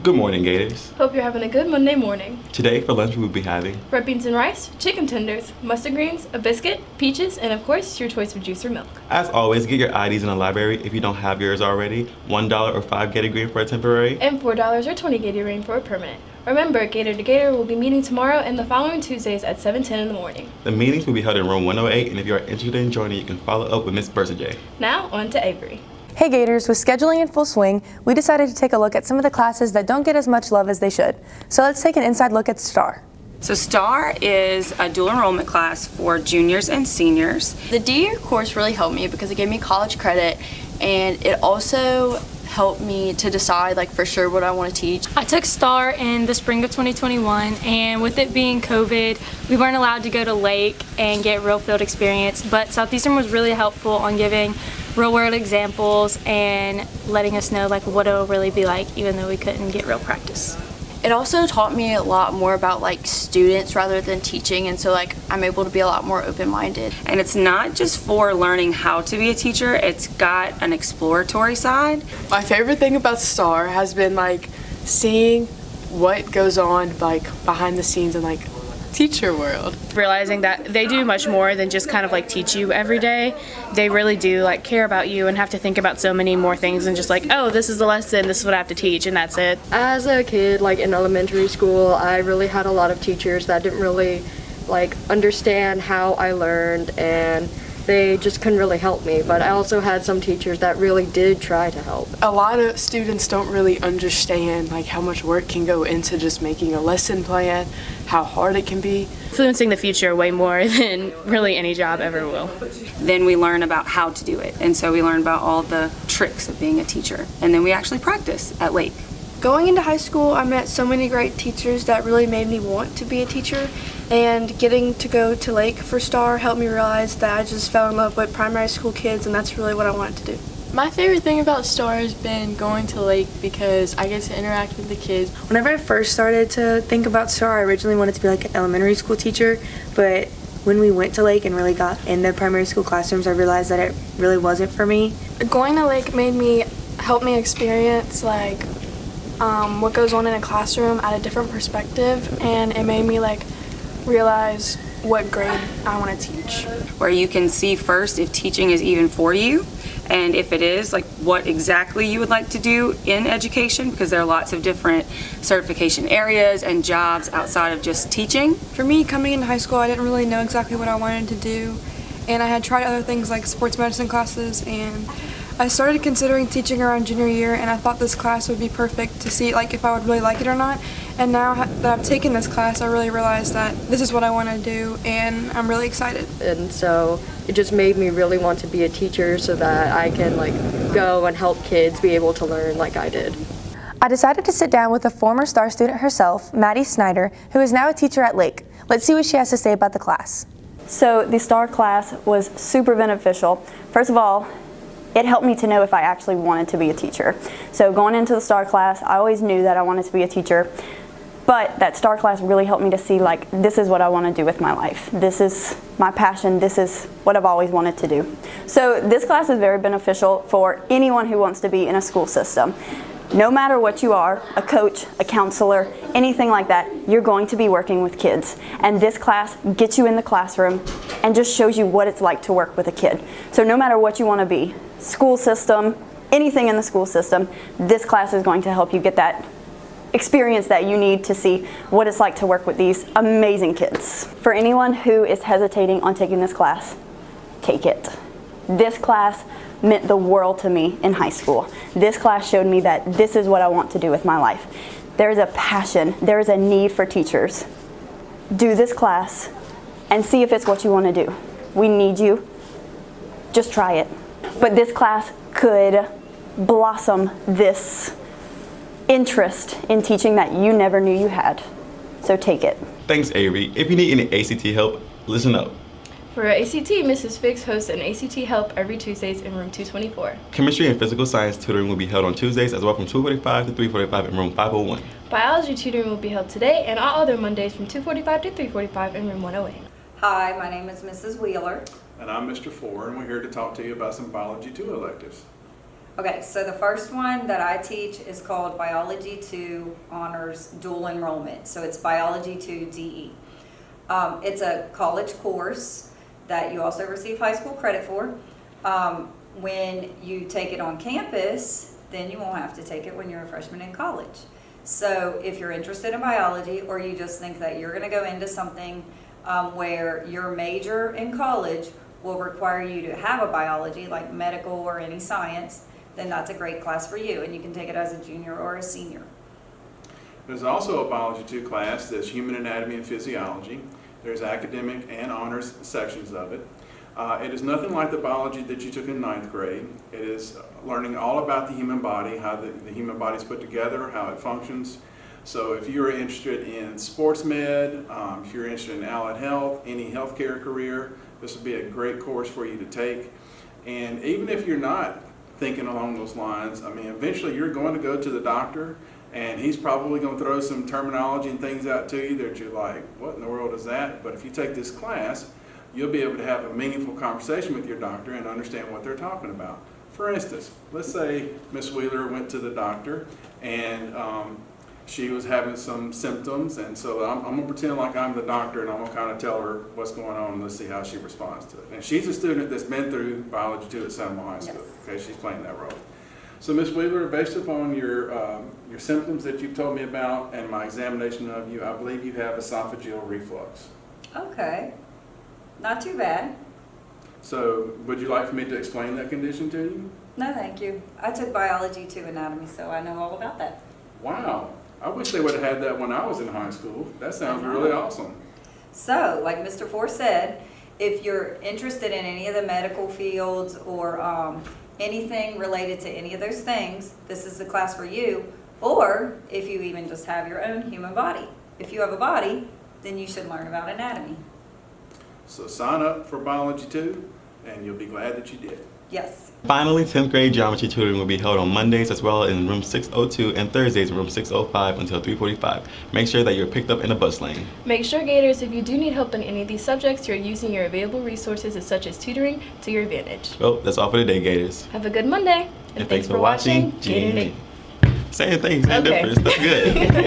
Good morning, Gators. Hope you're having a good Monday morning. Today for lunch we will be having Red beans and rice, chicken tenders, mustard greens, a biscuit, peaches, and of course your choice of juice or milk. As always, get your IDs in the library if you don't have yours already. $1 or 5 Gator Green for a temporary. And $4 or 20 Gator Green for a permanent. Remember, Gator to Gator will be meeting tomorrow and the following Tuesdays at 7:10 in the morning. The meetings will be held in room 108, and if you are interested in joining, you can follow up with Ms. Bersajay. Now, on to Avery. Hey Gators, with scheduling in full swing, we decided to take a look at some of the classes that don't get as much love as they should. So let's take an inside look at STAR. So STAR is a dual enrollment class for juniors and seniors. The D-Year course really helped me because it gave me college credit, and it also helped me to decide for sure what I want to teach. I took STAR in the spring of 2021, and with it being COVID, we weren't allowed to go to Lake and get real field experience, but Southeastern was really helpful on giving real world examples and letting us know what it'll really be like, even though we couldn't get real practice. It also taught me a lot more about students rather than teaching, and so I'm able to be a lot more open-minded. And it's not just for learning how to be a teacher, it's got an exploratory side. My favorite thing about STAR has been seeing what goes on behind the scenes in teacher world. Realizing that they do much more than just teach you every day. They really do care about you and have to think about so many more things than just oh, this is the lesson, this is what I have to teach, and that's it. As a kid in elementary school, I really had a lot of teachers that didn't really understand how I learned, and they just couldn't really help me. But I also had some teachers that really did try to help. A lot of students don't really understand how much work can go into just making a lesson plan, how hard it can be. Influencing the future way more than really any job ever will. Then we learn about how to do it, and so we learn about all the tricks of being a teacher, and then we actually practice at Lake. Going into high school, I met so many great teachers that really made me want to be a teacher, and getting to go to Lake for STAR helped me realize that I just fell in love with primary school kids, and that's really what I wanted to do. My favorite thing about STAR has been going to Lake because I get to interact with the kids. Whenever I first started to think about STAR, I originally wanted to be an elementary school teacher, but when we went to Lake and really got in the primary school classrooms, I realized that it really wasn't for me. Going to Lake helped me experience what goes on in a classroom at a different perspective, and it made me realize what grade I want to teach. Where you can see first if teaching is even for you, and if it is, what exactly you would like to do in education, because there are lots of different certification areas and jobs outside of just teaching. For me, coming into high school, I didn't really know exactly what I wanted to do, and I had tried other things like sports medicine classes, and I started considering teaching around junior year, and I thought this class would be perfect to see if I would really like it or not. And now that I've taken this class, I really realized that this is what I want to do, and I'm really excited. And so it just made me really want to be a teacher so that I can go and help kids be able to learn like I did. I decided to sit down with a former STAR student herself, Maddie Snyder, who is now a teacher at Lake. Let's see what she has to say about the class. So the STAR class was super beneficial. First of all, it helped me to know if I actually wanted to be a teacher. So going into the STAR class, I always knew that I wanted to be a teacher, but that STAR class really helped me to see this is what I want to do with my life. This is my passion. This is what I've always wanted to do. So this class is very beneficial for anyone who wants to be in a school system. No matter what you are, a coach, a counselor, anything like that, you're going to be working with kids. And this class gets you in the classroom and just shows you what it's like to work with a kid. So no matter what you want to be, school system, anything in the school system, this class is going to help you get that experience that you need to see what it's like to work with these amazing kids. For anyone who is hesitating on taking this class, take it. This class meant the world to me in high school. This class showed me that this is what I want to do with my life. There is a passion, there is a need for teachers. Do this class and see if it's what you want to do. We need you. Just try it. But this class could blossom this interest in teaching that you never knew you had. So take it. Thanks, Avery. If you need any ACT help, listen up. For ACT, Mrs. Fix hosts an ACT Help every Tuesdays in room 224. Chemistry and physical science tutoring will be held on Tuesdays as well from 2:45 to 3:45 in room 501. Biology tutoring will be held today and all other Mondays from 2:45 to 3:45 in room 108. Hi, my name is Mrs. Wheeler. And I'm Mr. Ford, and we're here to talk to you about some Biology 2 electives. Okay, so the first one that I teach is called Biology 2 Honors Dual Enrollment. So it's Biology 2 DE. It's a college course that you also receive high school credit for. When you take it on campus, then you won't have to take it when you're a freshman in college. So if you're interested in biology, or you just think that you're going to go into something where your major in college will require you to have a biology, like medical or any science, then that's a great class for you, and you can take it as a junior or a senior. There's also a Biology 2 class that's Human Anatomy and Physiology. There's academic and honors sections of it. It is nothing like the biology that you took in 9th grade. It is learning all about the human body, how the human body is put together, how it functions. So if you're interested in sports med, if you're interested in allied health, any healthcare career, this would be a great course for you to take. And even if you're not thinking along those lines, I mean, eventually you're going to go to the doctor, and he's probably going to throw some terminology and things out to you that you're like, what in the world is that? But if you take this class, you'll be able to have a meaningful conversation with your doctor and understand what they're talking about. For instance, let's say Miss Wheeler went to the doctor and she was having some symptoms, and so I'm going to pretend like I'm the doctor, and I'm going to kind of tell her what's going on, and let's see how she responds to it. And she's a student that's been through Biology 2 at Seminole High School. Yes. Okay, she's playing that role. So Miss Wheeler, based upon your symptoms that you've told me about and my examination of you, I believe you have esophageal reflux. Okay, not too bad. So would you like for me to explain that condition to you? No, thank you. I took Biology 2 Anatomy, so I know all about that. Wow. I wish they would have had that when I was in high school. That sounds really awesome. So, like Mr. Force said, if you're interested in any of the medical fields or anything related to any of those things, this is the class for you. Or if you even just have your own human body. If you have a body, then you should learn about anatomy. So sign up for Biology 2, and you'll be glad that you did. Yes. Finally, 10th grade geometry tutoring will be held on Mondays as well in room 602 and Thursdays in room 605 until 3:45. Make sure that you're picked up in a bus lane. Make sure, Gators, if you do need help in any of these subjects, you're using your available resources such as tutoring to your advantage. Well, that's all for today, Gators. Have a good Monday. And thanks for watching Gator Nate. Same thing, same Okay. difference. That's good.